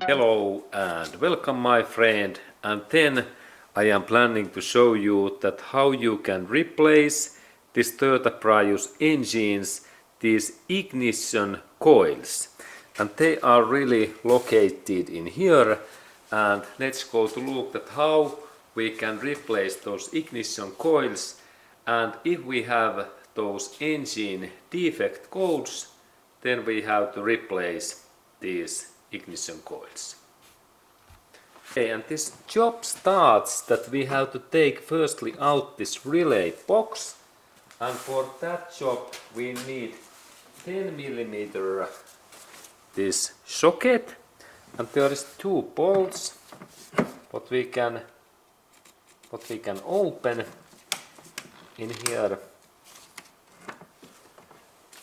Hello and welcome my friend, and then I am planning to show you that how you can replace this Toyota Prius engines, these ignition coils, and they are really located in here. And let's go to look at how we can replace those ignition coils, and if we have those engine defect codes, then we have to replace these ignition coils. Okay, and this job starts that we have to take firstly out this relay box, and for that job we need 10mm this socket, and there is two bolts what we can open in here.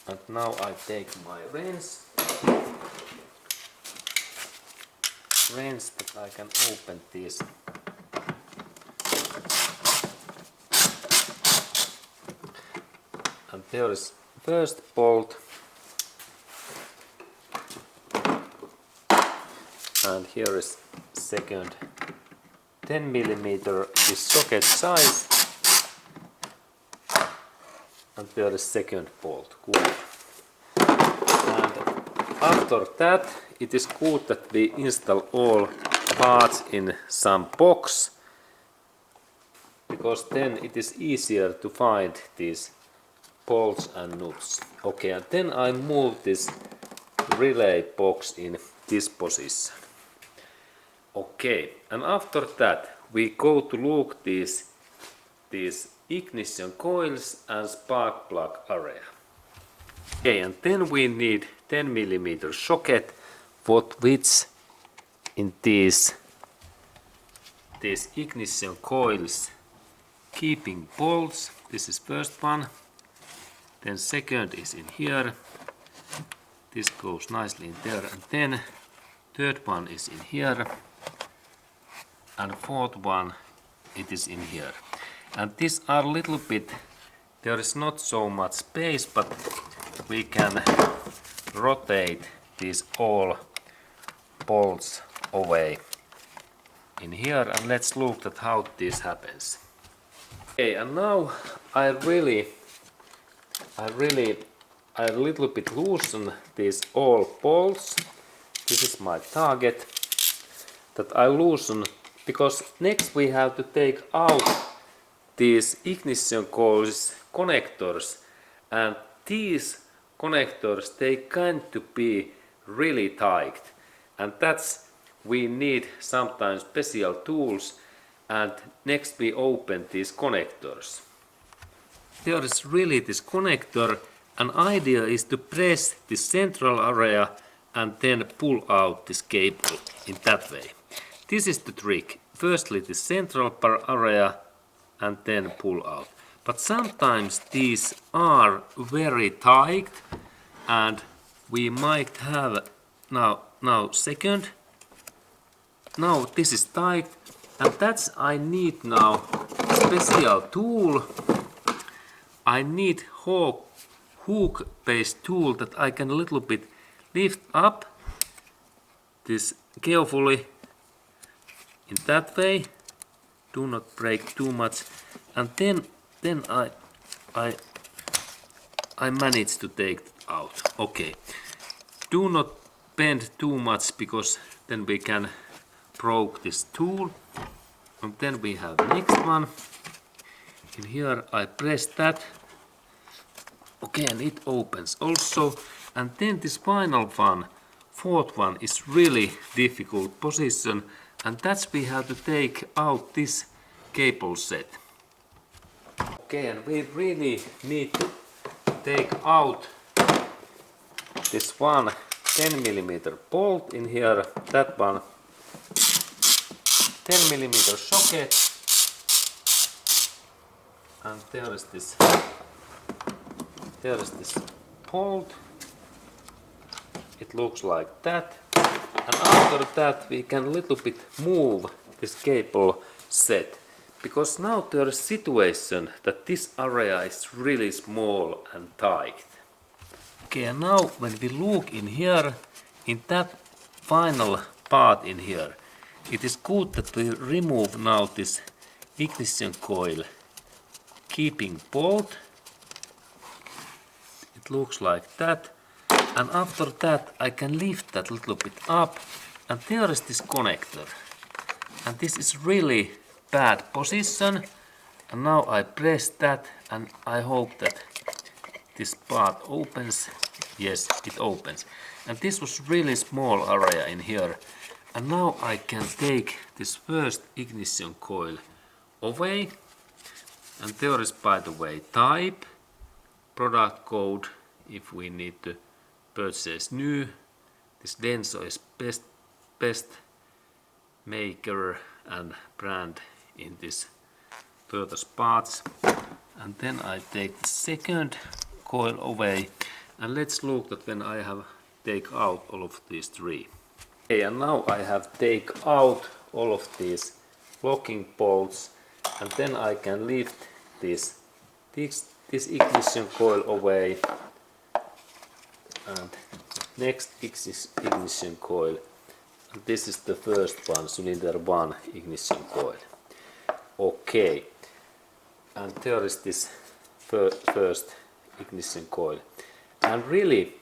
And now I take my wrench that I can open this. And there is first bolt, and here is second 10mm is socket size, and there is second bolt. Good. And after that, it is good that we install all parts in some box, because then it is easier to find these bolts and nuts. Okay, and then I move this relay box in this position. Okay, and after that we go to look these ignition coils and spark plug area. Okay, and then we need 10mm socket which in these ignition coils keeping bolts. This is first one, then second is in here, this goes nicely in there, and then third one is in here, and fourth one it is in here. And these are a little bit, there is not so much space, but we can rotate these all bolts away in here, and let's look at how this happens. Okay, and now I a little bit loosen these all bolts. This is my target that I loosen, because next we have to take out these ignition coils connectors, and these connectors, they kind to be really tight, and that's we need sometimes special tools. And next we open these connectors. There is really this connector, and idea is to press the central area and then pull out this cable in that way. This is the trick. Firstly the central area and then pull out. But sometimes these are very tight, and we might have now second. Now this is tight, and that's I need now special tool. I need hook based tool that I can a little bit lift up this carefully in that way. Do not break too much, and then I manage to take it out. Okay, do not bend too much, because then we can broke this tool. And then we have the next one. In here I press that. Okay, and it opens also. And then this final one, fourth one, is really difficult position, and that's we have to take out this cable set. Okay, and we really need to take out this one 10mm bolt in here, that one 10mm socket, and there is this bolt. It looks like that, and after that we can little bit move this cable set, because now there is situation that this area is really small and tight. Okay, and now when we look in here, in that final part in here, it is good that we remove now this ignition coil keeping bolt. It looks like that, and after that I can lift that little bit up, and there is this connector, and this is really bad position, and now I press that and I hope that this part opens. Yes, it opens, and this was really small area in here, and now I can take this first ignition coil away, and there is, by the way, type, product code if we need to purchase new. This Denso is best maker and brand in this Toyota parts. And then I take the second coil away, and let's look that when I have take out all of these three. Okay, and now I have take out all of these locking bolts, and then I can lift this ignition coil away, and next ignition coil, and this is the first one, cylinder 1 ignition coil. Okay, and there is this first ignition coil, and really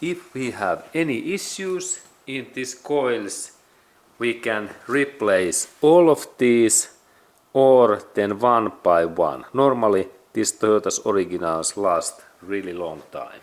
if we have any issues in these coils, we can replace all of these or then one by one. Normally these Toyota's originals last really long time.